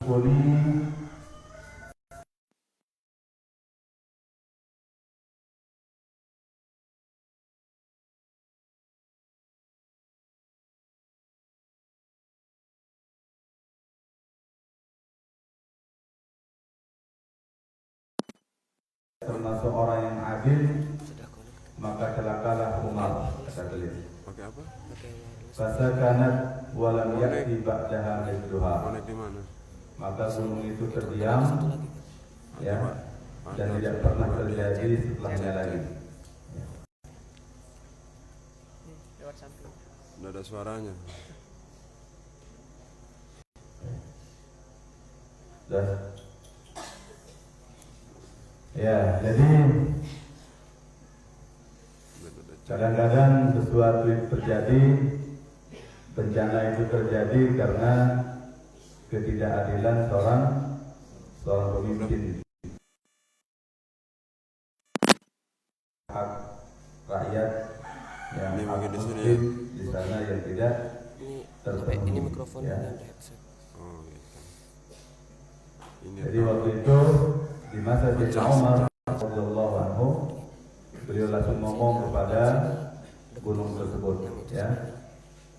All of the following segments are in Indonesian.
ampuni termasuk orang yang adil, maka celakalah Umar, kata beliau. Pakai apa? Fasakanat walam yakti ba'daha mithluha. Konek di mana? Maka gunung itu terdiam, ya, dan tidak pernah terjadi setelahnya lagi. Tidak ada suaranya. Dan ya, jadi kadang-kadang sesuatu itu terjadi, bencana itu terjadi karena ketidakadilan seorang pemimpin. Hak rakyat yang hak muslim di sana yang tidak terpenuhi. Ini mikrofon ya. dan headset. Oh, gitu. Ini Jadi waktu itu di masa Sayyidina Umar radhiyallahu anhu, beliau langsung ngomong kepada gunung tersebut, ya.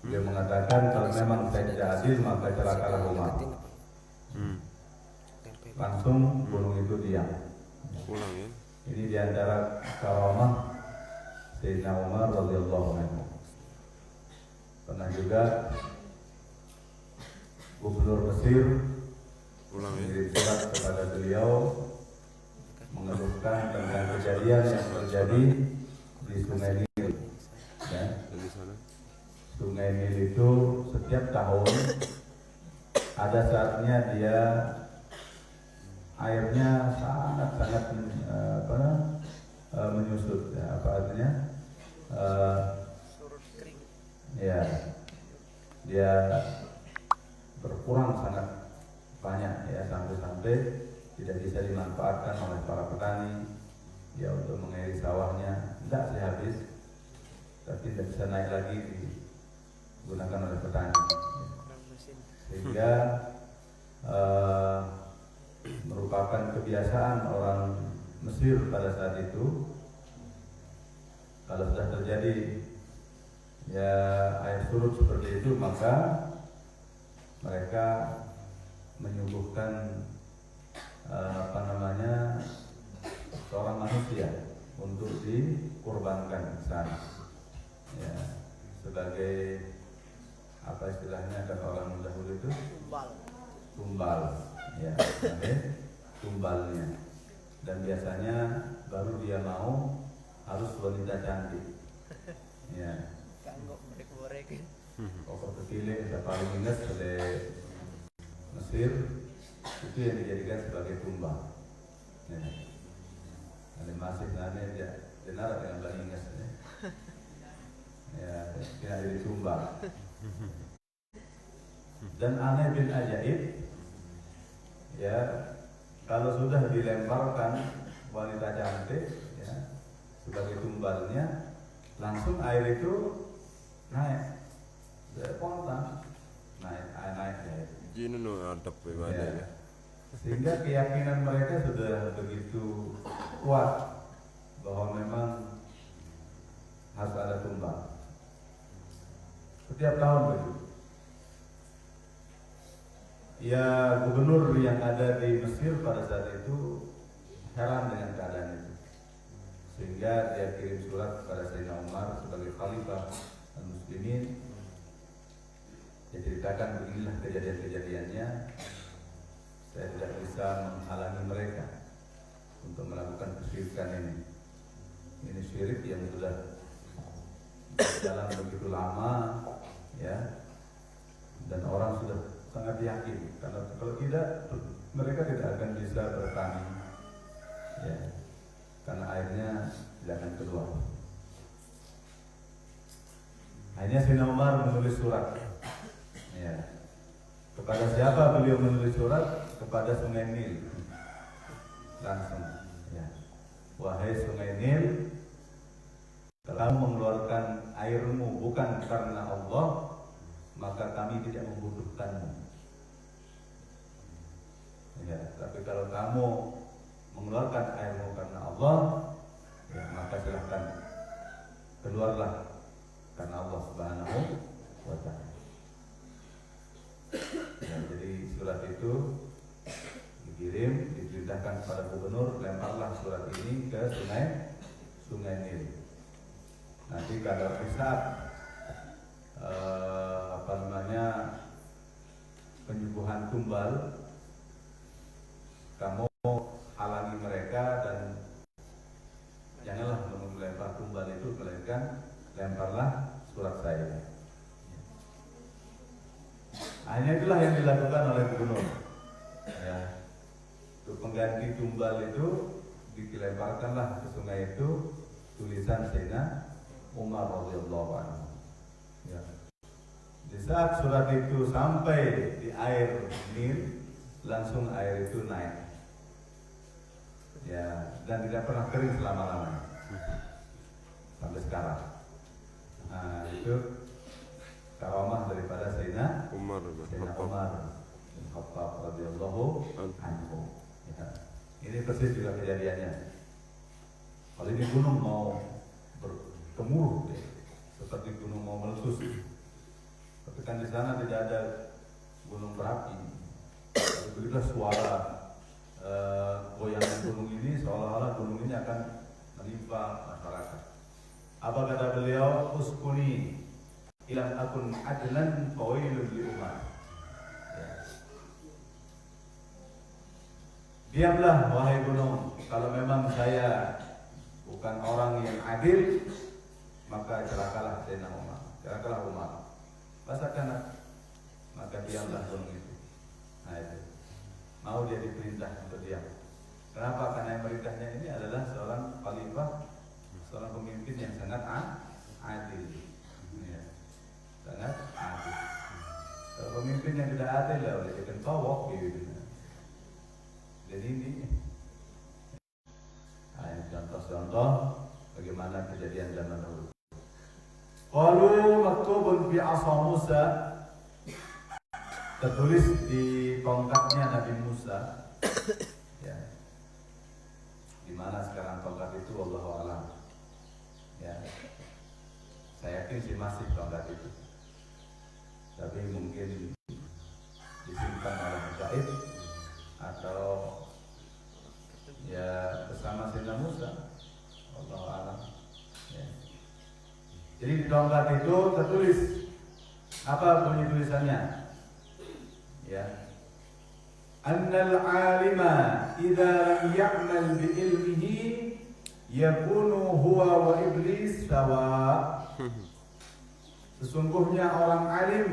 Beliau mengatakan kalau memang saya tidak adil maka celakalah Umar. Langsung gunung itu diam. pulang ya. Ini diantara karamah Sayyidina Umar radhiyallahu anhu. Pernah juga Gubernur Mesir Pulang ya. mengirim surat kepada beliau mengeluhkan tentang kejadian yang terjadi di Sungai Nil. Ya. Dan di sana. Sungai Nil itu setiap tahun ada saatnya dia airnya sangat-sangat menyusut. Ya, apa artinya? Ya, dia berkurang sangat banyak, ya, sampai tidak bisa dimanfaatkan oleh para petani, ya, untuk mengairi sawahnya. Tidak sih habis, tapi tidak bisa naik lagi digunakan oleh petani, sehingga merupakan kebiasaan orang Mesir pada saat itu kalau sudah terjadi, ya, air surut seperti itu, maka mereka menyuguhkan seorang manusia untuk dikurbankan di sana, ya, sebagai apa istilahnya kalau orang dahulu itu tumbal, ya, sebagai tumbalnya. Dan biasanya baru dia mau harus wanita cantik, ya. Pokok kecil yang paling ingat oleh Mesir itu yang dijadikan sebagai tumbal. Ya. Ada masih nanya dia benar yang paling ingat, ya, tidak jadi tumbal. Dan aneh bin ajaib, ya, kalau sudah dilemparkan wanita cantik, ya, sebagai tumbalnya, langsung air itu naik, spontan naik ya. Jin no adab ya. Sehingga keyakinan mereka sudah begitu kuat bahwa memang harus ada tumbal setiap tahun begitu. Ya, gubernur yang ada di Mesir pada saat itu heran dengan keadaan itu, sehingga dia kirim surat kepada Sayyidina Umar sebagai khalifah muslimin. Dia ceritakan beginilah kejadian-kejadiannya. Saya tidak bisa menghalangi mereka untuk melakukan kesyirikan ini. Ini syirik yang sudah berjalan begitu lama, ya, dan orang sudah sangat yakin karena kalau tidak mereka tidak akan bisa bertani, ya, karena airnya tidak akan keluar. Akhirnya Sayyidina Umar menulis surat, ya. Kepada siapa beliau menulis surat? Kepada Sungai Nil langsung, ya. Wahai Sungai Nil, kalau mengeluarkan airmu bukan karena Allah, maka kami tidak membutuhkanmu. Ya, tapi kalau kamu mengeluarkan airmu karena Allah, ya, maka silahkan keluarlah karena Allah Subhanahu wa Ta'ala. Ya, jadi surat itu dikirim, diperintahkan kepada gubernur, lemparlah surat ini ke sungai Nil. Nanti kalau bisa penyembuhan tumbal, kamu halangi mereka dan janganlah melempar tumbal itu, melainkan lemparlah surat saya. Hanya itulah yang dilakukan oleh gubernur. Ya, untuk pengganti tumbal itu dilemparkanlah ke sungai itu tulisan Sayyidina Umar radhiyallahu anhu. Ya. Di saat surat itu sampai di air Nil, langsung air itu naik. Ya, dan tidak pernah kering selama-lamanya sampai sekarang. Nah, itu karamah daripada Sayyidina Umar bin Khattab radhiyallahu anhu. Ya. Ini persis juga kejadiannya. Kalau ini gunung mau bergemuruh, seperti gunung mau meletus, tapi kan di sana tidak ada gunung berapi. Begitulah suara goyangan gunung ini, seolah-olah gunung ini akan menimpa masyarakat. Apa kata beliau? Uskuni ilam akun adlan fawailun li umat. Ya. Diamlah wahai gunung, kalau memang saya bukan orang yang adil, maka celakalah Sayyidina Umar, celakalah Umar. Rasakan, maka diamlah gunung itu. Nah itu, mau dia diperintah untuk diam. Kenapa? Karena yang perintahnya ini adalah seorang khalifah, seorang pemimpin yang sangat adil. Ya. Sangat adil. Kalau pemimpin yang tidak adil, ya boleh dikentawak gitu. Jadi ini contoh-contoh bagaimana kejadian zaman dahulu. Qalu maktubun fi 'asa Musa, tertulis di tongkatnya Nabi Musa. Ya. Di mana sekarang tongkat itu, wallahu a'lam. Ya. Saya yakin sih masih tongkat itu. Tapi mungkin disimpan oleh gaib atau ya bersama Sayyidina Musa, wallahu a'lam. Ya. Jadi di tongkat itu tertulis apa bunyi tulisannya? Ya. Annal 'alima idza lam ya'mal bi ilmihi yakunu huwa wa iblis sawa. Sesungguhnya orang alim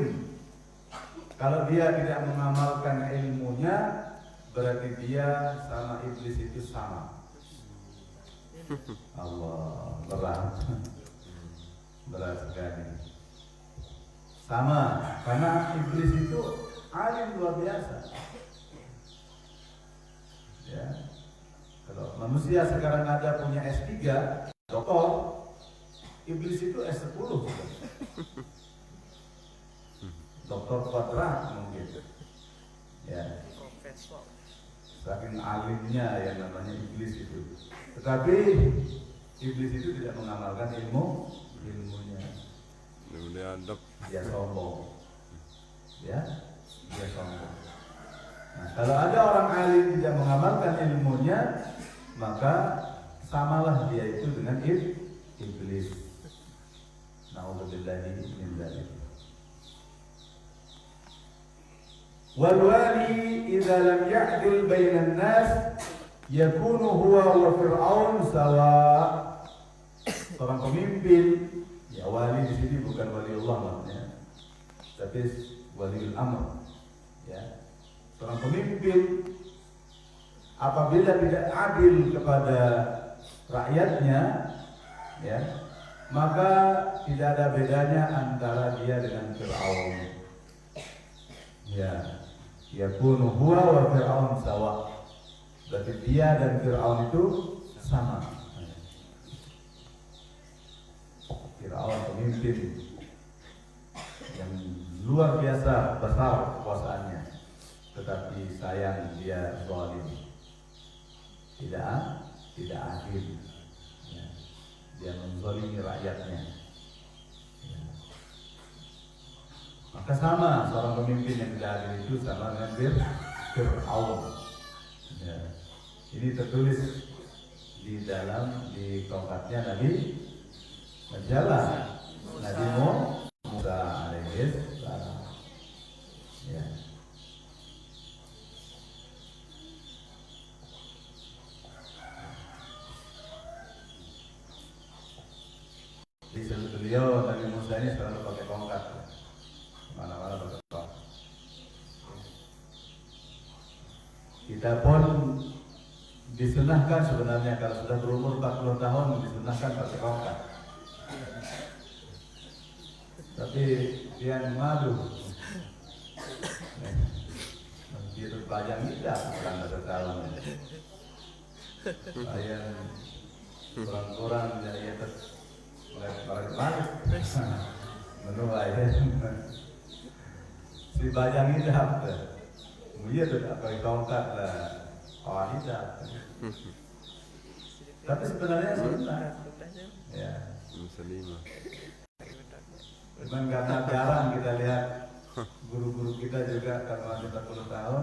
kalau dia tidak mengamalkan ilmunya, berarti dia sama iblis itu sama. Allah, berat sekali. Sama, karena iblis itu alim luar biasa. Ya. Kalau manusia sekarang ada punya S3, doktor, iblis itu S10 sudah. Doktor kuadrat mungkin. Ya. Saking alimnya yang namanya iblis itu. Tetapi iblis itu tidak mengamalkan ilmunya. Dia sombong. Ya, dia sombong. Nah, kalau ada orang alim tidak mengamalkan ilmunya, maka samalah dia itu dengan iblis. Na'udzubillahi min dzalik. Wal wali idza lam ya'dil bainan nas yakunu huwa wa fir'aun sawa. Seorang pemimpin, ya wali di sini bukan waliullah maksudnya, tapi waliul amr. Ya. Seorang pemimpin apabila tidak adil kepada rakyatnya, ya, maka tidak ada bedanya antara dia dengan Fir'aun. Ya, yakunu huwa wa Fir'aun sawa. Berarti dia dan Fir'aun itu sama. Fir'aun pemimpin yang luar biasa besar kekuasaannya. tetapi sayang dia zalim, tidak adil, ya. Dia menzalimi rakyatnya, ya. Maka sama seorang pemimpin yang tidak adil itu sama dengan Fir'aun, ya. Ini tertulis di tongkatnya Nabi Musa alaihi salam, ya. Di beliau Nabi Musa ini selalu pakai tongkat, mana-mana pakai tongkat. Kita pun disunahkan sebenarnya kalau sudah berumur 40 tahun disunahkan pakai tongkat. Tapi yang malu, dia terpajang tidak orang ada tahun. Saya kurang-kurang jadi balik menuai si bajang hidup, dia tidak pakai tongkat lah, kawan hidup. Tapi sebenarnya sunnah, ya. Muslimah. Memang karena jarang kita lihat guru-guru kita juga karena masih 40 tahun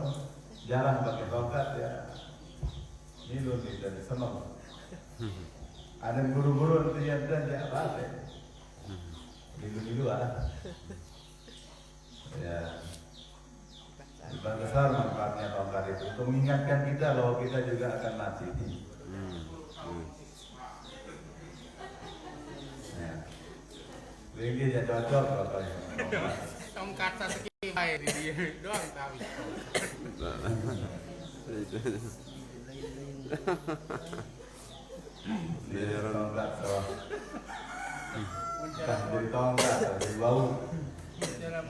jarang pakai tongkat, ya. Nilu kita senang. Ada guru-guru itu yang tidak apa ya. Nilu ya. Sebab besar manfaatnya tongkat itu untuk mengingatkan kita bahwa kita juga akan mati. Ya. Lagi tidak cocok pokoknya. Tongkat satu kali dia doang tahu. Dia tongkat so. Dari tongkat dari bau. Jalan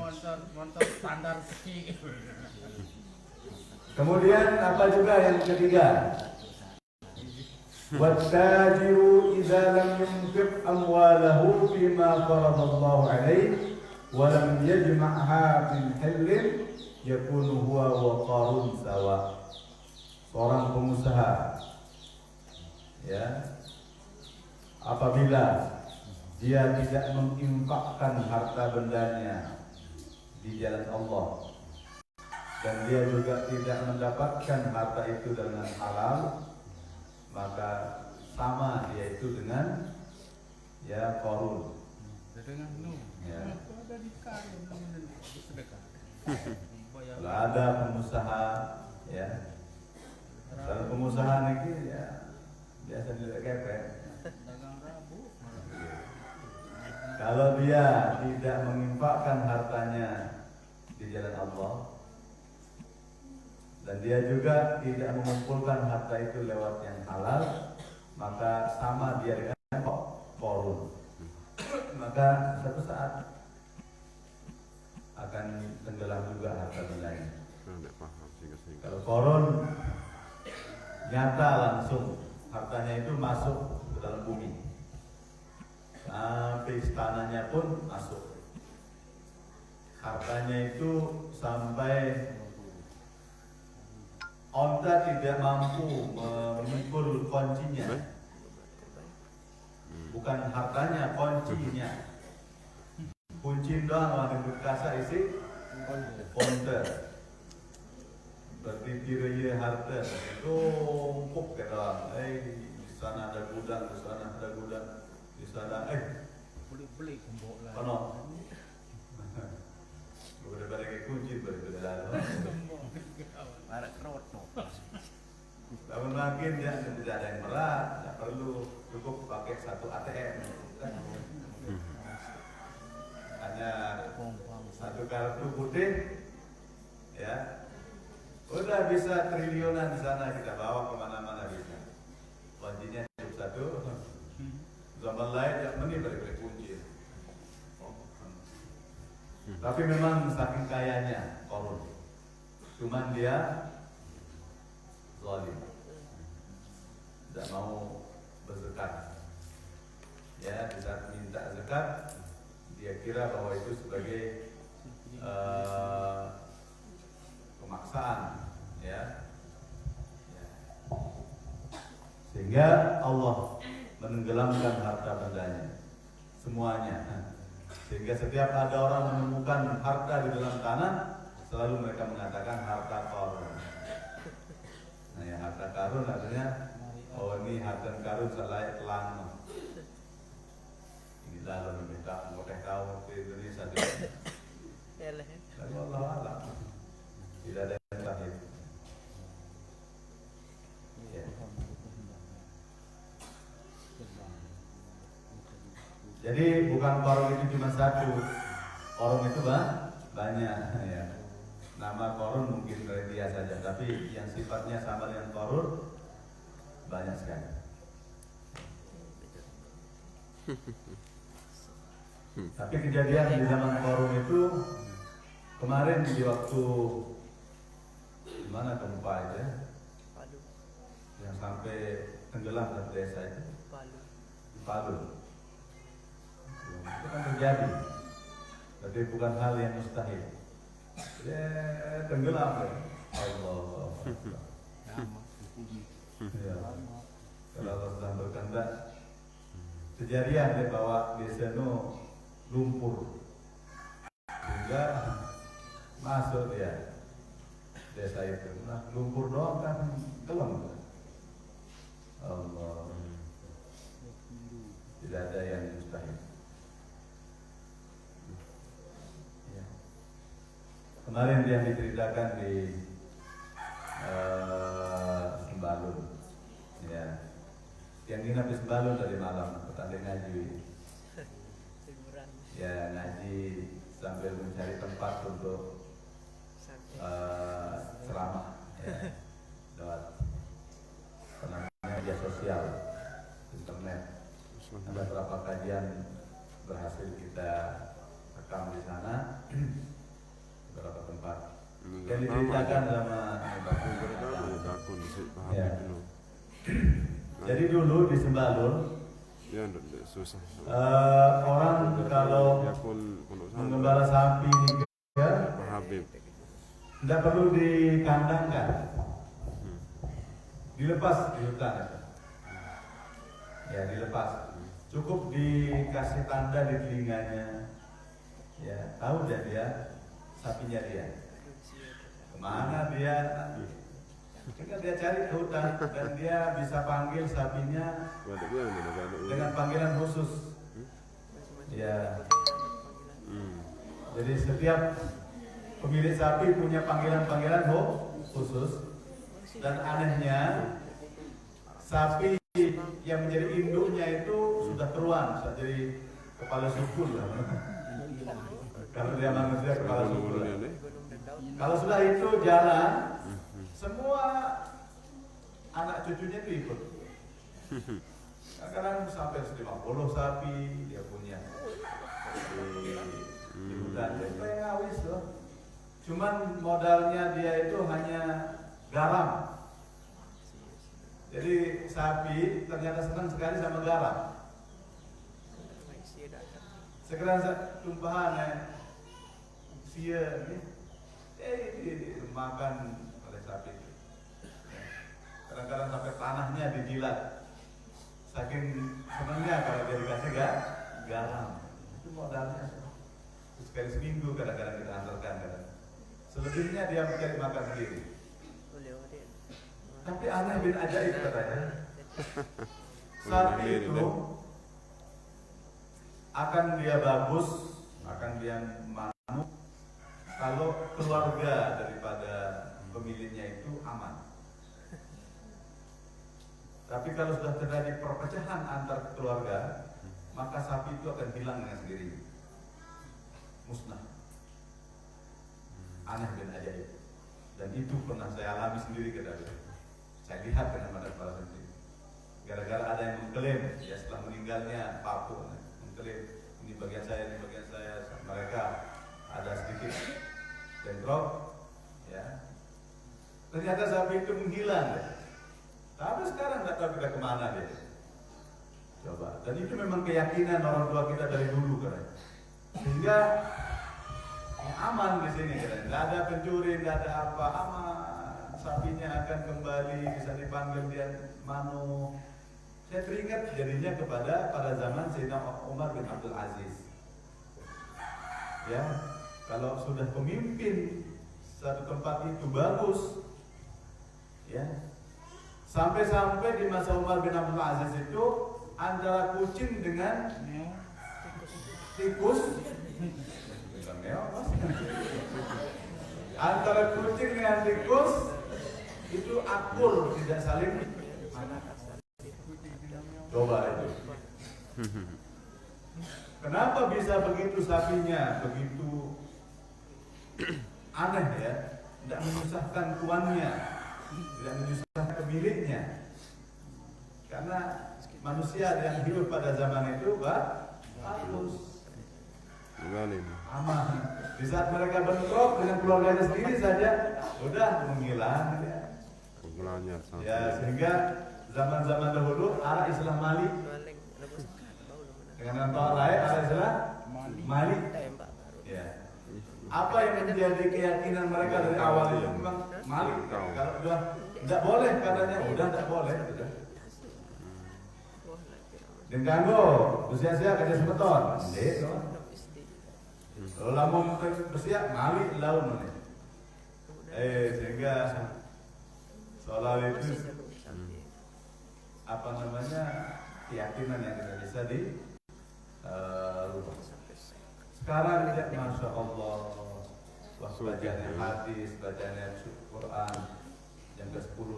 motor standar ski. Kemudian apa juga yang ketiga? Wattajiru idza lam yunfiq amwalahu bima faradallahu alaihi wa lam yajma'ha min halin yakunu huwa wa qarun sawa. Seorang pengusaha, ya, apabila dia tidak menginfakkan harta bendanya di jalan Allah dan dia juga tidak mendapatkan harta itu dengan halal, maka sama dia itu dengan ya Qarun. Ya. Kalau ada pengusaha, ya, kalau pengusaha negeri ya biasa tidak kepet. Kalau dia tidak menginfakkan hartanya di jalan Allah dan dia juga tidak mengumpulkan harta itu lewat yang halal, maka sama dia dengan Qarun. Maka suatu saat akan tenggelam juga harta bendanya. Kalau Qarun nyata langsung hartanya itu masuk ke dalam bumi, sampai istananya pun masuk. Hartanya itu sampai onta tidak mampu memikul kuncinya. Bukan hartanya, kuncinya. Kunci doang ada berkasa isi onta. Berarti dia harta tumpuk ke dalam. Di sana ada gudang, di sana ada gudang. Di sana Beli kumpul lah. penuh. Udah balik kunci berdalam. Barak kroto. Namun makin ya tidak ada yang berat, tidak perlu, cukup pakai satu ATM. Hanya satu kartu putih, ya, udah bisa triliunan di sana kita bawa kemana-mana bisa. Kuncinya cukup satu. Zaman lain yang meni balik kunci. Tapi memang saking kayanya Qarun, cuman dia zalim, tidak mau berzakat. Ya, di saat minta zakat, dia kira bahwa itu sebagai pemaksaan sehingga Allah menenggelamkan harta bendanya semuanya. Sehingga setiap ada orang menemukan harta di dalam tanah, selalu mereka mengatakan harta karun. Nah ya, harta karun artinya oh ini harta karun selayak telang. Ini lalu minta mau tahu di Indonesia. Lalu Allah alam tidak ada yang sahih. Ya. Jadi bukan korun itu cuma satu, korun itu banyak. Ya. Nama korun mungkin dia saja, tapi yang sifatnya sama dengan korun banyak sekali. Tapi kejadian di zaman korun itu kemarin di waktu di mana gempa itu ya, yang sampai tenggelam satu desa itu, di Palu. Itu kan terjadi, tapi bukan hal yang mustahil. Ya tenggelam ya. Allah. Ya. Kalau Allah sudah berkehendak, kejadian dia bawa desa nu lumpur, sehingga masuk dia desa itu. Nah lumpur doang kan gelem. Allah. Tidak ada yang mustahil. Kemarin dia diceritakan di Sembalun, ya, yang nginap di Sembalun dari malam petani ngaji, ya ngaji sambil mencari tempat untuk ceramah, ya, lewat media sosial, internet. Ada beberapa kajian berhasil kita rekam di sana. Beberapa tempat yang diceritakan sama ya. Jadi dulu di Sembalun orang kalau mengembala sapi ya, tidak perlu dikandangkan, dilepas di hutan ya, dilepas, cukup dikasih tanda di telinganya ya, tahu dia sapinya dia kemana dia, kan dia cari ke hutan dan dia bisa panggil sapinya dengan panggilan khusus ya. Jadi setiap pemilik sapi punya panggilan khusus, dan anehnya sapi yang menjadi induknya itu sudah keruan, sudah jadi kepala suku lah. Kalau dia manusia kepala suku. Kalau sudah itu jalan, semua anak cucunya itu ikut. Kadang sampai 50 sapi dia punya di hutan. Dia ngawis loh. Cuman modalnya dia itu hanya garam. Jadi sapi ternyata senang sekali sama garam. Sekarang tumpahan ya. Sia dimakan oleh sapi itu. Kadang-kadang sampai tanahnya dijilat. Saking senangnya kalau dia dikasih garam. Itu modalnya. Sekali seminggu kadang-kadang kita antarkan kadang. Selebihnya dia mencari makan sendiri. Tapi aneh bin ajaib katanya. Sapi itu akan dia bagus, akan dia manuk kalau keluarga daripada pemiliknya itu aman. Tapi kalau sudah terjadi perpecahan antar keluarga, maka sapi itu akan hilang dengan sendirinya, musnah. Aneh dan ajaib. Dan itu pernah saya alami sendiri kadang-kadang. Saya lihat dengan mata kepala sendiri. Gara-gara ada yang mengklaim, ya setelah meninggalnya papu, mengklaim ini bagian saya, ini bagian saya. Mereka ada sedikit bentrok, ya. Ternyata sapi itu menghilang, ya. Tapi sekarang nggak tahu kita kemana dia. Coba. Dan itu memang keyakinan orang tua kita dari dulu kan. Sehingga aman di sini kan. Nggak ada pencuri, nggak ada apa, aman. Sapinya akan kembali, bisa dipanggil dia manu, Saya teringat jadinya pada zaman Sayyidina Umar bin Abdul Aziz. Ya, kalau sudah pemimpin satu tempat itu bagus, ya. Sampai-sampai di masa Umar bin Abdul Aziz itu antara kucing dengan tikus, bukan meo, Mas. Antara kucing dengan tikus itu akur, tidak saling. Coba itu. Kenapa bisa begitu sapinya, begitu aneh ya, tidak menyusahkan tuannya, tidak menyusahkan pemiliknya. Karena manusia yang hidup pada zaman itu halus, aman. Di saat mereka bentrok dengan keluarganya sendiri saja, udah menghilang ya. Ya, sehingga zaman-zaman dahulu arah Islam Mali dengan orang lain arah Islam Mali. Ya. Apa yang menjadi keyakinan mereka dari awal itu memang Mali. Kalau udah tidak boleh katanya, udah tidak boleh. Udah. Dan ganggu, usia-usia kerja sebeton, deh, kalau lamun bersiap Mali laun nih. Sehingga soal itu apa namanya keyakinan yang tidak bisa di sekarang ya masya Allah, bacaannya hadis, bacaannya Quran yang ke-10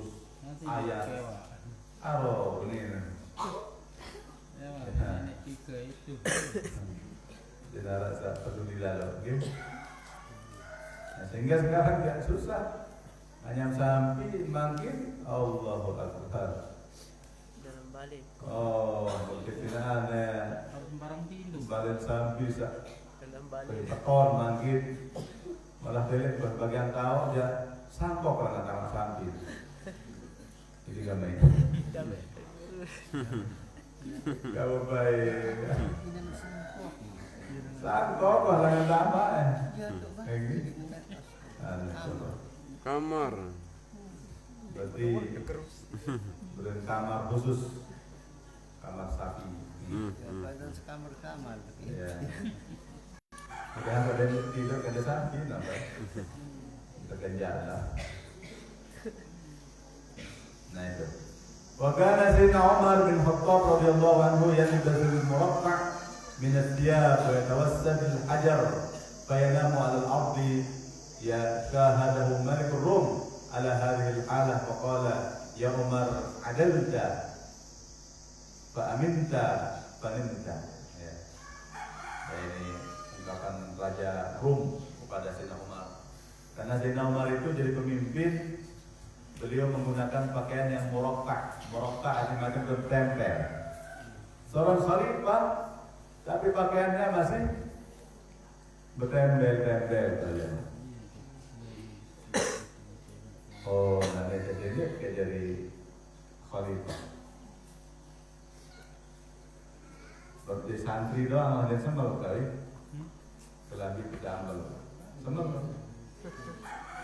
ayat. Aro ini. Tidak rasa peduli lalu, gitu. Nah, sehingga sekarang tidak susah, hanya sampai makin Allahu Akbar. Dalam balik. Oh, kita aneh. Balik sampai Dalam balik. tekon makin malah delik berbagian tahu dia sangkok lah kata sampai. Jadi kami. Kau baik. Sangkok lah dengan lama Kamar. Berarti kamar khusus, kamar sapi. Kamar-kamar. Ya. Ada yang tidur ada sapi, nampak? Terkenjala. Nah itu. Wakana Sayyidina Umar bin Khattab radhiyallahu anhu yalbasu al-muratta' min al-thiyab wa yatawassad al-hajar fayanamu 'ala al-ardi yashahadahu malik ar-rum 'ala hadhihi al-halah faqala ya Umar adalta fa aminta faninta. Ya. Ini ungkapan Raja Rum kepada Sayyidina Umar. Karena Sayyidina Umar itu jadi pemimpin, beliau menggunakan pakaian yang murokka artinya bertempel. Seorang khalifah, tapi pakaiannya masih bertempel-tempel saja. Oh, nanti jadi khalifah. Seperti santri doang, ada sembel kali. Selagi kita ambil sembel.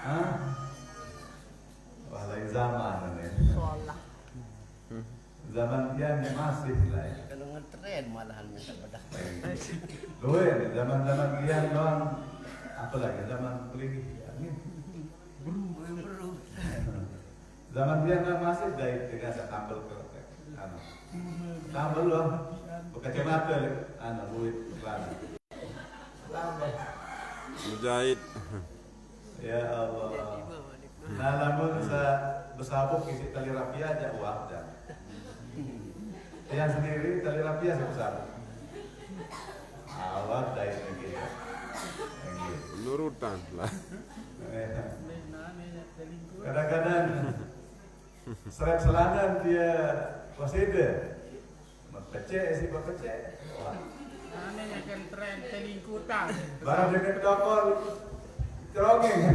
Hah? Wah, lain zaman ini. Zaman dia masih lah ya. Kalau ngetren malahan minta pada. Loh ya, zaman dia doang. Apa lagi zaman kelingih. Buru. Zaman dia masih dari dengan tambal ke tambal loh. Kacamata duit kelana. Mujahid. Ya Allah. Nah, namun bersabuk isi tali rapia aja uang dah. Yang sendiri tali rapia saya bersabuk. Awak dari negeri. Nurutan lah. Kadang-kadang seret selanan dia wasida. Pecek sih pecek. Anehnya kan tren telingkutan. Barang dekat dokol cerongeng.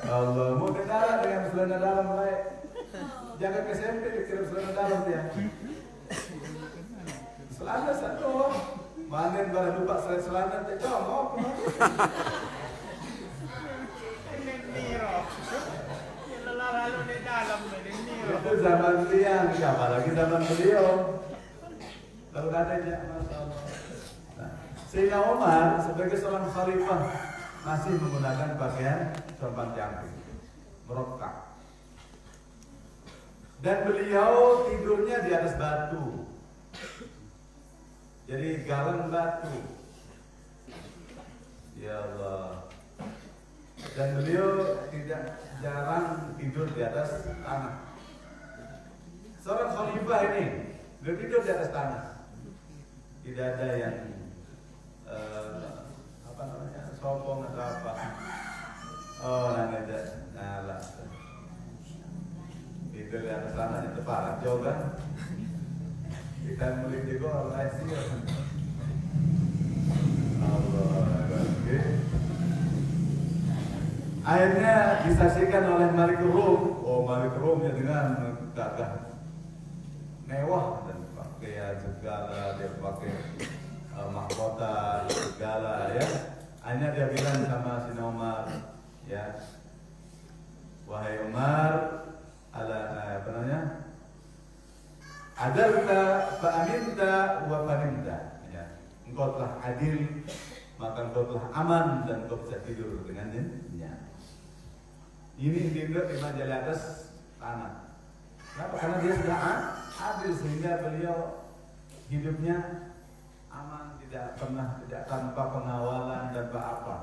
Allah mau dengar dengan celana dalam baik. Jangan ke SMP dikirim celana dalam dia. Celana satu. Manen barang lupa celana dia jongkok. Ini niro. Lelara Kalau di dalam ini. Itu zaman beliau, apalagi zaman beliau. Kalau adanya masalah. Nah, Sayyidina Umar sebagai seorang khalifah masih menggunakan pakaian sorban jangkrik, merokak. Dan beliau tidurnya di atas batu. Jadi galang batu. Ya Allah. Dan beliau tidak jarang tidur di atas tanah. Seorang khalifah ini, beliau tidur di atas tanah. Tidak ada yang apa namanya, sopong atau apa. Oh, namanya nyala. Tidur di atas tanah itu parah jauh kan? Kita mulai juga orang sih. Allah, akhirnya disaksikan oleh Malik Rum. Oh, Malik Rum ya dengan gagah mewah dan pakaian segala, dia pakai mahkota segala ya. Hanya dia bilang sama Sayyidina Umar, ya, wahai Umar, apa namanya? Adalta fa'aminta wa fanimta. Ya, engkau telah adil, maka engkau telah aman dan engkau bisa tidur dengan nyenyak. Ini tidur di di atas tanah. Kenapa? Karena dia sudah adil sehingga beliau hidupnya aman, tidak tanpa pengawalan dan apa.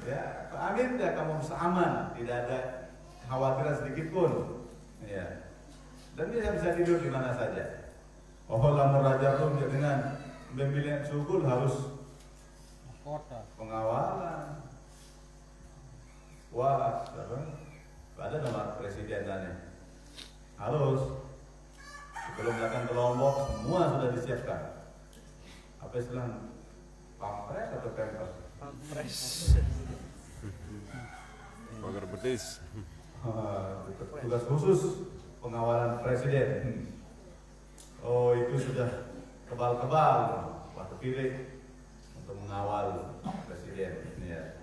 Ya, amin dah kamu bisa aman, tidak ada khawatiran sedikit pun. Ya. Dan dia bisa tidur di mana saja. Oh, lama raja pun dengan memilih sukul harus pengawalan. Wah, ada nama presidennya. Harus sebelum datang ke Lombok semua sudah disiapkan. Apa istilah pampres atau pempers? Pampres. Pagar betis. Tugas khusus pengawalan presiden. Oh, itu sudah kebal-kebal waktu pilih untuk mengawal presiden. Ya.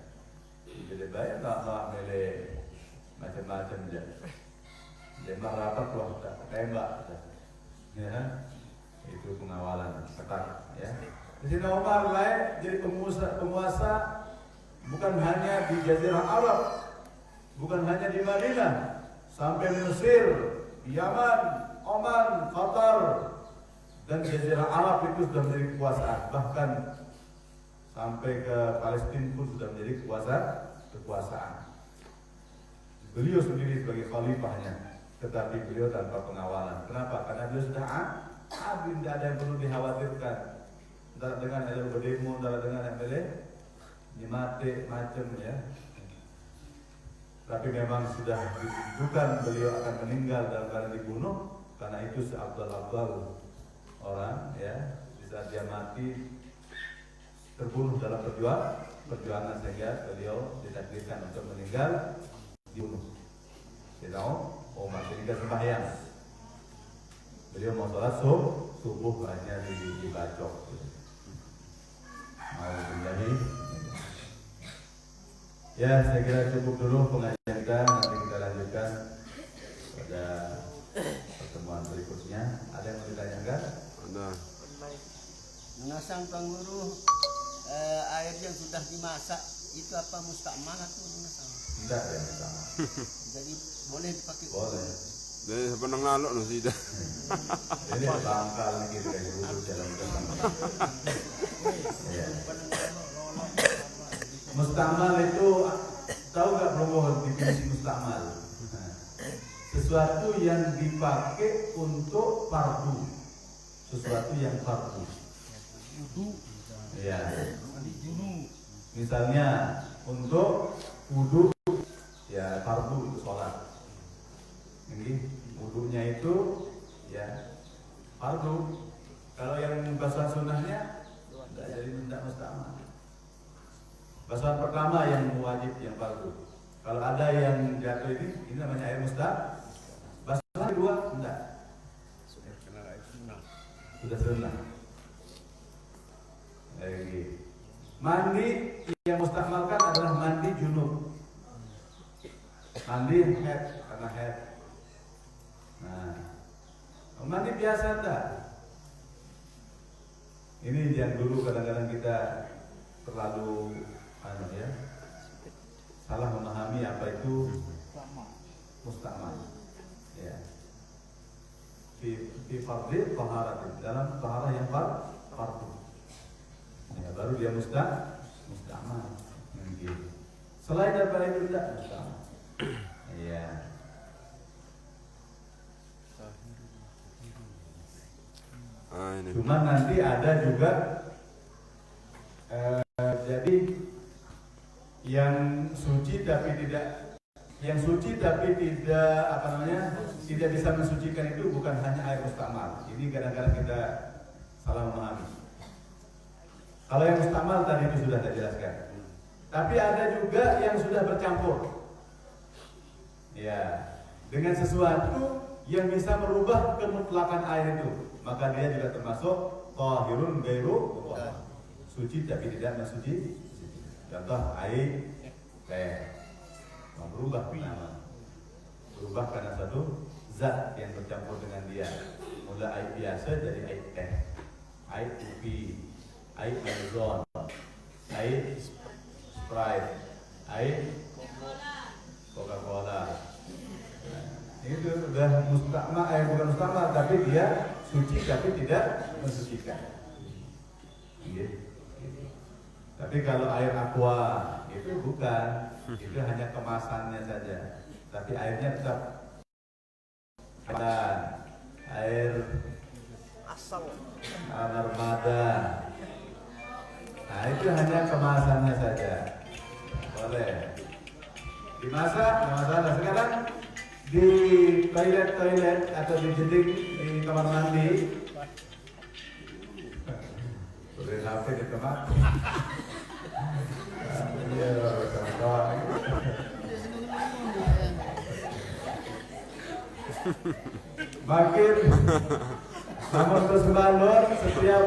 Jadi banyak nggak milih macam-macam aja. Dia rapat wah tembak. Ya, itu pengawalan ketat. Ya. Di sini Umar lain jadi penguasa bukan hanya di Jazirah Arab, bukan hanya di Madinah, sampai Mesir, Yaman, Oman, Qatar, dan Jazirah Arab itu sudah menjadi kekuasaan. Bahkan sampai ke Palestina pun sudah menjadi kekuasaan. Beliau sendiri sebagai khalifahnya, tetapi beliau tanpa pengawalan. Kenapa? Karena beliau sudah adil, tidak ada yang perlu dikhawatirkan. Tidak dengan ada berdemo, tidak dengan yang dimati macam ya. Tapi memang sudah ditentukan beliau akan meninggal dalam keadaan dibunuh, karena itu seabdal-abdal orang ya, di saat dia mati terbunuh dalam perjuangan sehingga beliau ditakdirkan untuk meninggal dibunuh. Kita mau meninggal sembahyang. Beliau mau sholat subuh hanya dibacok. Mau menjadi. Ya, saya kira cukup dulu pengajian kita. Nanti kita lanjutkan pada pertemuan berikutnya. Ada yang mau ditanyakan? Ada. Menasang penguru air yang sudah dimasak itu apa mustakmal atau menasang? Tidak ya, sama. Jadi boleh dipakai? Boleh. Dari sepanang ngalok no sida. Ini bangkal nih kita duduk dalam dalam. Ya. Mustakmal itu tahu nggak Bro definisi mustakmal? Sesuatu yang dipakai untuk fardu, sesuatu yang fardu. Ya. Misalnya untuk wudu, ya fardu itu sholat. Ini wudunya itu ya fardu. Kalau yang basuhan sunnahnya tidak jadi tidak mustakmal. Basuhan pertama yang wajib, yang fardu. Kalau ada yang jatuh ini namanya air mustahab. Basuhan kedua enggak. Sudah sunnah. Lagi. Mandi yang mustakmalkan adalah mandi junub. guru kadang-kadang kita terlalu salah memahami apa itu mustakmal. Ya. Di fardhi taharah, dalam taharah yang fardu. Ya, baru dia mustakmal. Gitu. Selain daripada itu tidak mustakmal. Iya. Ini. Cuma nanti ada juga jadi yang suci tapi tidak tidak bisa mensucikan itu bukan hanya air mustakmal. Ini kadang-kadang kita salah memahami. Kalau yang mustakmal tadi itu sudah saya jelaskan. Tapi ada juga yang sudah bercampur. Ya, dengan sesuatu yang bisa merubah kemutlakan air itu, maka dia juga termasuk tahirun gairu mutahhar. Suci tapi tidak mensuci. Contoh air teh berubah karena satu zat yang bercampur dengan dia. Mulai air biasa jadi air teh, air kopi, air Amazon, air Sprite, air Coca-Cola. Itu sudah mustakmal, bukan mustakmal, tapi dia suci tapi tidak mensucikan. Gitu. Tapi kalau air aqua itu bukan, itu hanya kemasannya saja. Tapi airnya tetap ada air Asal. armada. Nah itu hanya kemasannya saja. Boleh dimasak, nggak masalah. Sekarang di toilet atau di jeding di kamar mandi, boleh HP di kamar. Iya, kawan. Makin namun terus balon setiap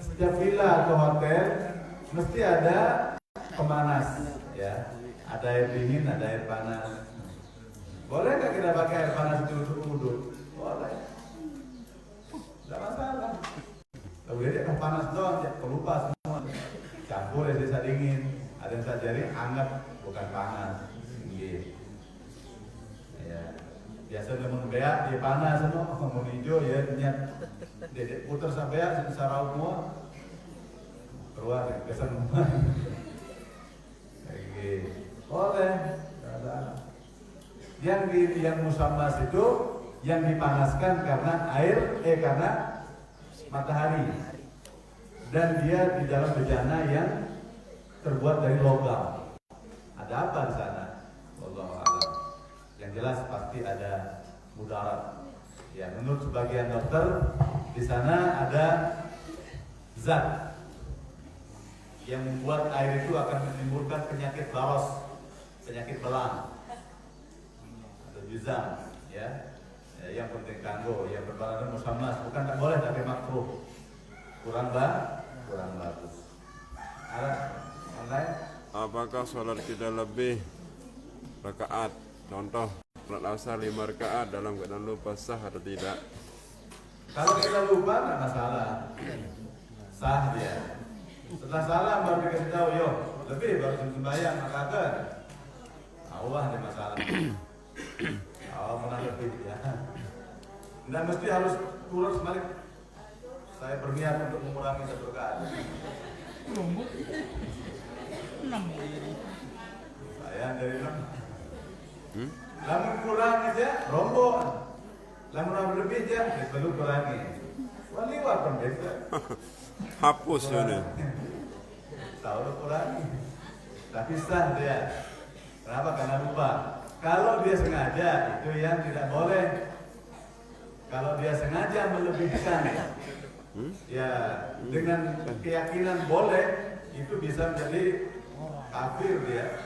setiap villa atau hotel mesti ada pemanas, ya. Ada air dingin, ada air panas. Boleh nggak kita pakai air panas itu untuk wudhu? Boleh. Tidak masalah. Kalau dia kan panas doang, ya pelupa semua. Campur ya desa dingin. Ada yang sajari anggap bukan panas. Gitu. Ya. Biasa lemon beak dia panas semua, lemon hijau ya niat dedek putar sampai secara umum keluar kesan rumah. Gitu. Boleh. Yang musammas itu yang dipanaskan karena karena matahari, dan dia di dalam bejana yang terbuat dari logam. Ada apa di sana? Wallahu a'lam. Yang jelas pasti ada mudarat. Ya, menurut sebagian dokter di sana ada zat yang membuat air itu akan menimbulkan penyakit baros, penyakit belang, atau juzam, ya. Yang penting kanggo, yang berbalan musammas, bukan tak boleh tapi makruh, kurang bagus. Ada online? Apakah sholat kita lebih rakaat? Contoh sholat asar 5 rakaat dalam keadaan lupa sah atau tidak? Kalau kita lupa nggak masalah, sah dia. Setelah salam baru dikasih tahu, yo lebih baru sembahyang, maka Allah ada masalah. Allah pernah lebih ya. Tidak mesti harus turun sebalik. Saya berniat untuk mengurangi 1 rakaat. Saya dari 6. Lamun kurang aja, rombok. Lamun lebih aja, perlu kurangi. Waliwat pembeda. Hapus ini. Tahu kurangi. Tapi sah dia. Kenapa? Karena lupa. Kalau dia sengaja, itu yang tidak boleh. Kalau dia sengaja melebihkan, ya dengan keyakinan boleh, itu bisa menjadi kafir dia,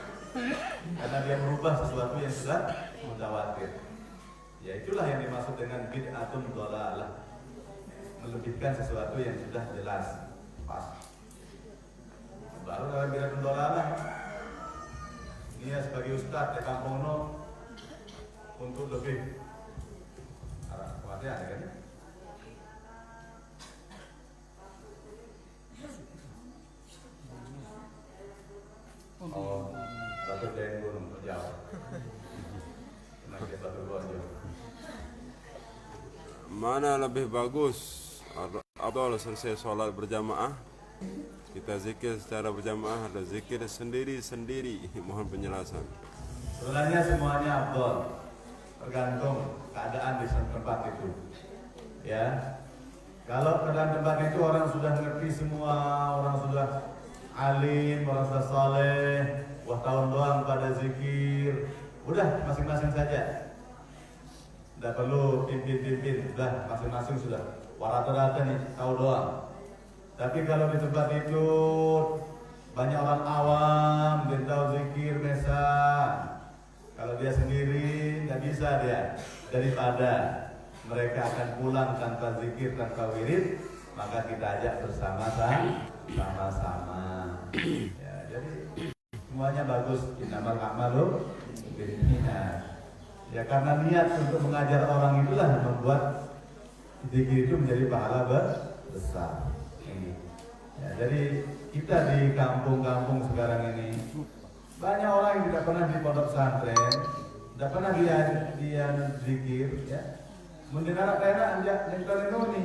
karena dia merubah sesuatu yang sudah mutawatir. Ya itulah yang dimaksud dengan bid'atun dhalalah, melebihkan sesuatu yang sudah jelas pas. Baru dalam bid'atun dhalalah, dia sebagai ustadz di kampung untuk lebih. Kematian kan? mana lebih bagus atau selesai sholat berjamaah kita zikir secara berjamaah, ada zikir sendiri-sendiri? Mohon penjelasan. Sebenarnya semuanya afdal, tergantung keadaan di tempat itu. Ya, kalau keadaan tempat itu orang sudah ngerti semua, orang sudah alim, orang sudah saleh, wah tahun doang pada zikir, udah masing-masing saja. Tidak perlu pimpin, udah masing-masing sudah. Warata-rata nih tahu doang. Tapi kalau di tempat itu banyak orang awam, dia tahu zikir mesa. Kalau dia sendiri nggak bisa dia. Daripada mereka akan pulang tanpa zikir, tanpa wirid, maka kita ajak bersama-sama. Ya, jadi semuanya bagus. Innamal a'malu binniyat. Ya karena niat untuk mengajar orang itulah membuat zikir itu menjadi pahala besar. Ya, jadi kita di kampung-kampung sekarang ini banyak orang yang tidak pernah di pondok pesantren, tidak pernah dia zikir, ya. Mendengar kaya anjak nengkar ini.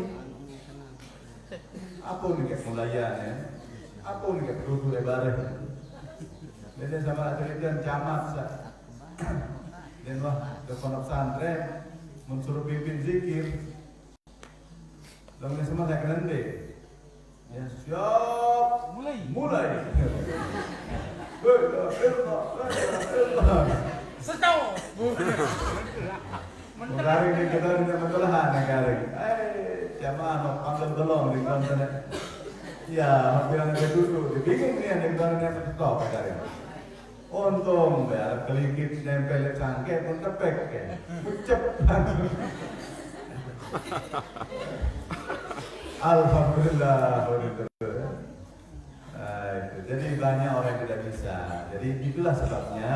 Apa nih kayak mulayan ya? Apa nih kayak tutur lebaran? Jadi sama akhirnya camat sah. Dan wah ke pondok pesantren mensuruh pimpin zikir. Lalu semua saya keren deh. Ya siap. Mulai. Setau. Menggaring di kita tidak mentolahan negaring. Jamaah mau panggil tolong di konten. Ya, mau bilang dia duduk. Dibingung nih yang kontennya stop negaring. Untung ya, kelikit nempel cangkeh pun tepek ya. Cepat. Alhamdulillah. Jadi banyak orang yang tidak bisa. Jadi itulah sebabnya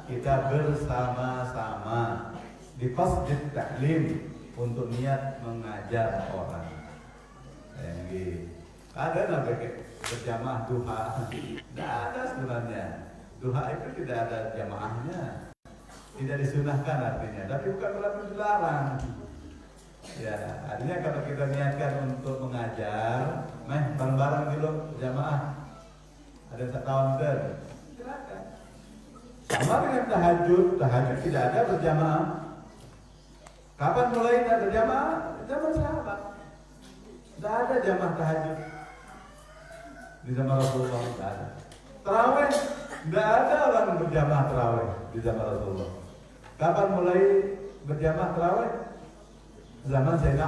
kita bersama-sama di masjid taklim untuk niat mengajar orang. Yang ada namanya berjamaah duha. Tidak ada sebenarnya. Duha itu tidak ada jamaahnya. Tidak disunahkan artinya. Tapi bukan berarti dilarang. Ya, artinya kalau kita niatkan untuk mengajar, bareng-bareng dulu jamaah. Ada setahun silakan. Sama dengan tahajud tidak ada berjamaah. Kapan mulai ada berjamaah? Zaman sahabat. Tidak ada jamaah tahajud di zaman Rasulullah, tidak ada. Tarawih, tidak ada orang berjamaah tarawih di zaman Rasulullah. Kapan mulai berjamaah tarawih? Zaman Sayyidina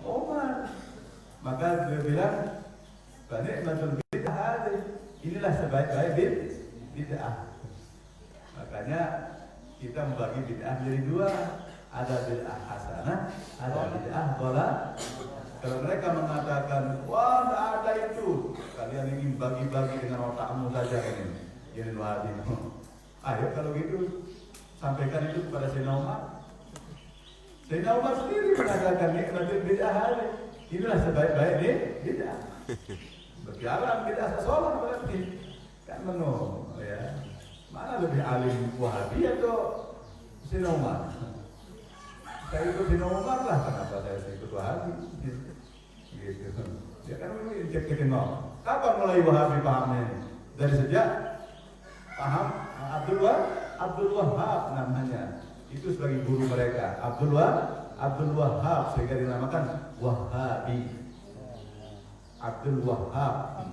Umar. Maka dia bilang, "Banikmatul bid'ah hadhihi." Inilah sebaik-baik bid'ah. Makanya kita membagi bid'ah menjadi dua. Ada bid'ah hasanah, ada bid'ah dhalah. Kalau mereka mengatakan, wah tidak ada itu, kalian ingin bagi-bagi dengan otakmu saja ini. Ini Wahabi. Ayo kalau gitu sampaikan itu kepada Sayyidina Umar. Sayyidina Umar sendiri mengatakan nikmatul bid'ah hadhihi. Inilah sebaik-baik bid'ah. Berjalan bid'ah sholat berarti kan menurut ya. Mana lebih alim Wahabi atau Sayyidina Umar? Saya ikut Sayyidina Umar lah, kenapa saya ikut Wahabi? Gitu. Ya kan ini cek kita mau. Kapan mulai Wahabi pahamnya ini? Dari sejak paham Abdul Wahhab namanya. Itu sebagai guru mereka. Abdul Wahhab sehingga dinamakan Wahabi. Abdul Wahhab,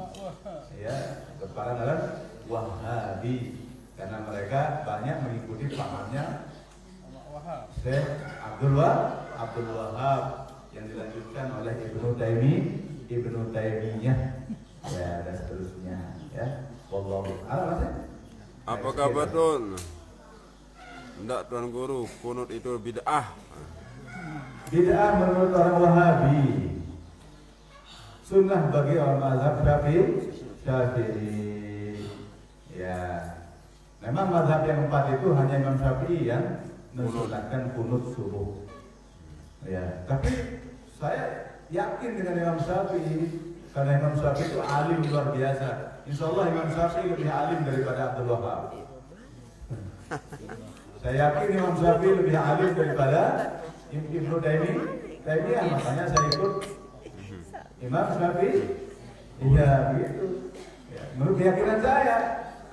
ya, berparang dalam Wahabi, karena mereka banyak mengikuti pahamnya Syekh Abdul Wahhab yang dilanjutkan oleh Ibnu Taimiyah, ya dan seterusnya, ya. Wallahu a'lam. Apakah betul? Tidak Tuan Guru, kunut itu bid'ah. Bid'ah menurut orang Wahabi. Sunnah bagi orang mazhab Syafi'i. Ya, memang mazhab yang 4 itu hanya Imam Syafi'i yang mensunahkan kunut subuh. Ya, tapi saya yakin dengan Imam Syafi'i karena Imam Syafi'i itu alim luar biasa. Insya Allah Imam Syafi'i lebih alim daripada Abdul Wahhab. Saya yakin Imam Syafi'i lebih alim daripada Ibnu Taimiyah. Taimiyah, makanya saya ikut Imam Syafi'i. Iya begitu. Ya, menurut keyakinan saya,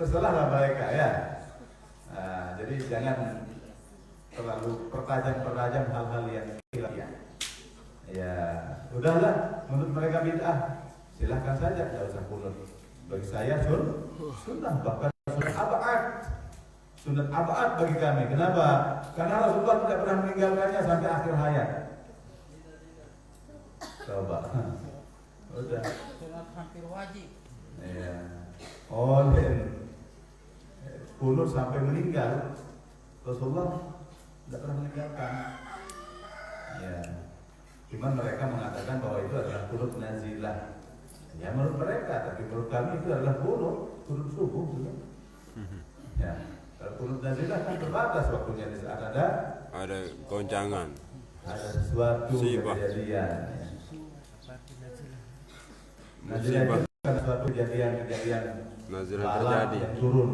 terserahlah mereka ya. Nah, jadi jangan terlalu pertajam hal-hal yang khilafiyah. Ya, udahlah, menurut mereka bid'ah, silahkan saja, tidak usah kunut. Bagi saya sunnah, bahkan sunat abad bagi kami. Kenapa? Karena Rasulullah tidak pernah meninggalkannya sampai akhir hayat. Coba, udah. Sunat hampir wajib. Ya. Oh, dan kunut sampai meninggal, Rasulullah tidak pernah meninggalkan. Ya. Cuman mereka mengatakan bahwa itu adalah kunut nazilah. Ya menurut mereka, tapi menurut kami itu adalah kunut subuh. Ya. Kalau kunut nazilah kan terbatas waktunya, di saat ada goncangan, ada sesuatu kejadian. Nazilah itu kan suatu kejadian nazilah bala terjadi. yang turun,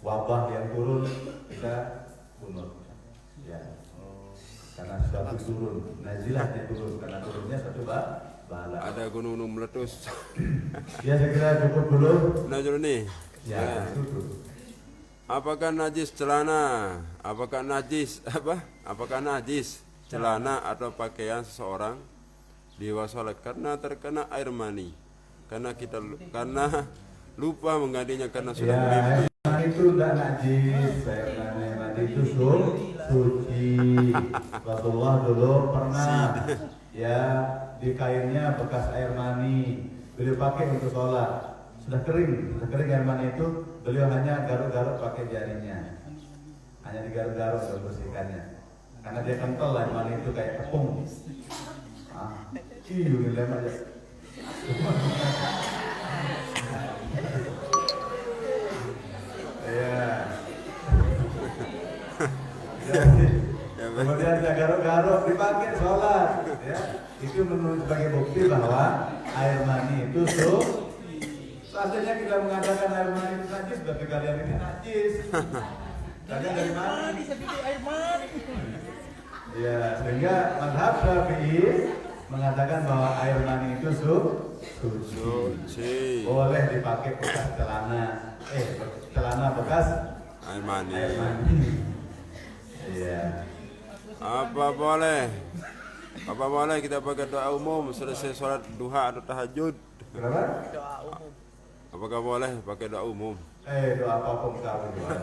wabah yang turun, kita kunut. Ya. Karena suatu turun, nazilah dia turun karena turunnya satu bala. Ada gunung-gunung meletus. Ya saya kira cukup dulu. Najul nih. Ya, cukup. Apakah najis celana? Apakah najis celana atau pakaian seseorang di wasolat karena terkena air mani? Karena lupa menggantinya karena sudah Ya, mimpi. air mani itu tidak najis. Air mani itu suci. Rasulullah dulu pernah ya di kainnya bekas air mani, beliau pakai untuk sholat. Sudah kering air mani itu, beliau hanya garuk-garuk pakai jarinya, hanya digaruk-garuk untuk bersihkannya. Karena dia kental air mani itu kayak tepung. Ciu dilem aja. Ya. Kemudian dia garuk-garuk dipakai sholat, ya. Itu menurut sebagai bukti bahwa air mani itu seandainya kita mengatakan air mani itu najis, berarti kalian ini najis. Kalian dari mana? Air mani. Ya, sehingga mazhab Syafi'i mengatakan bahwa air mani itu suci. Boleh dipakai bekas celana bekas Air mani. Iya. Apa boleh kita pakai doa umum selesai sholat duha atau tahajud? Kenapa? Doa umum. Apakah boleh pakai doa umum? Doa apapun kawin doa.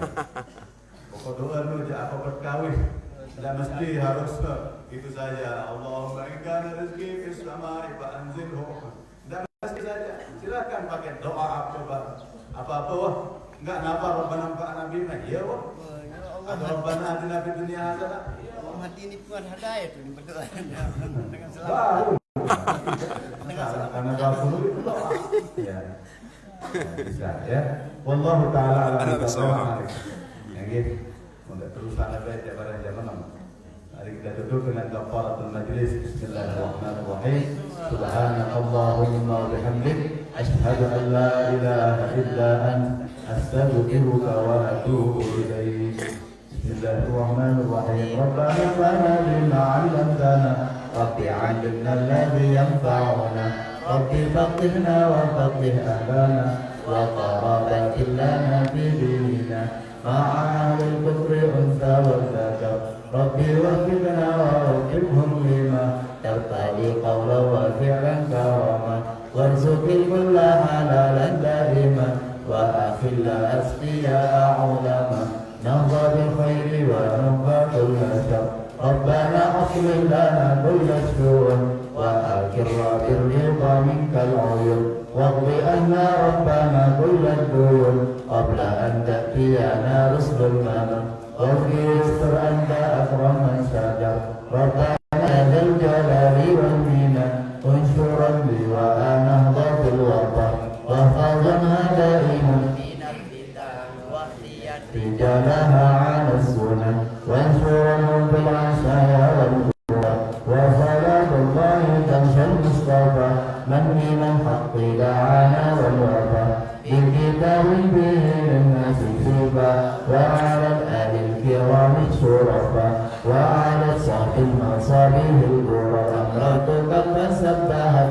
Pokok doa dulu apa berkawin. Tidak mesti harus itu saja. Allahumma inna rizqi fis sama'i fa anzilhu. Tidak mesti saja. Silakan pakai doa apa-apa wah. Enggak napa Rabbana fa'ana bima. Iya wah. Atau Rabbana atina fid dunya hasanah. Hati ini bukan hadiah tuh berdoa dengan selamat. Baru. Karena doa kunut itu doa. Ya. Bisa ya. Wallahu taala a'lam bishawab. Ya gitu. Untuk terusan apa ya pada zaman. Mari kita duduk dengan kafaratul majlis. Bismillahirrahmanirrahim. Subhanakallahumma wa bihamdik asyhadu an la ilaha illa anta astaghfiruka wa atubu ilaik. Bismillahirrahmanirrahim. Rabbana fa'alna bima 'allamtana. Rabbi 'allimna alladhi yanfa'una. Rabbi faqihna wa faqih ahlana. Wa qarabatin lana fi dinina. Ma'al al-kufri unsa wa zakar. Rabbi wafiqna wa wafiqhum lima tartadi qawla wa fi'lan karama. Warzuqil kulla halalan daima. Wa akhilla asqiya'a ulama. نهضى بالخير ونهضى كل شر. ربنا أصلح لنا كل الشؤون وآكر بالرضا منك العيون. واقض عنا ربنا كل الديون قبل أن تأتينا رسل المنن. واغفر يستر أنت أكرم من شجر. ربنا ذا الجلال والمنن. انشر اللواء نهضة الوطن واحفظنا دائما رجالها على السنن. وانشرهم بالعشايا والكبرى. وصلاة الله تمشى المصطفى من من الحق دعانا والوفا. بكتاب به للناس شفا. وعلى الآل الكرام الشرفاء. وعلى الصحب المصابيح الغرفاء. حضرتك فسبحت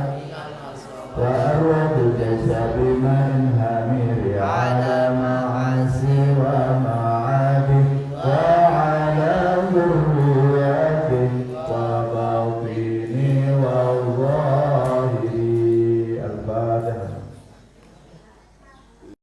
وأروتك بمن همير على معاصي ومعابد وعلى ذرياتي وباطني وظاهري. الفاتحة.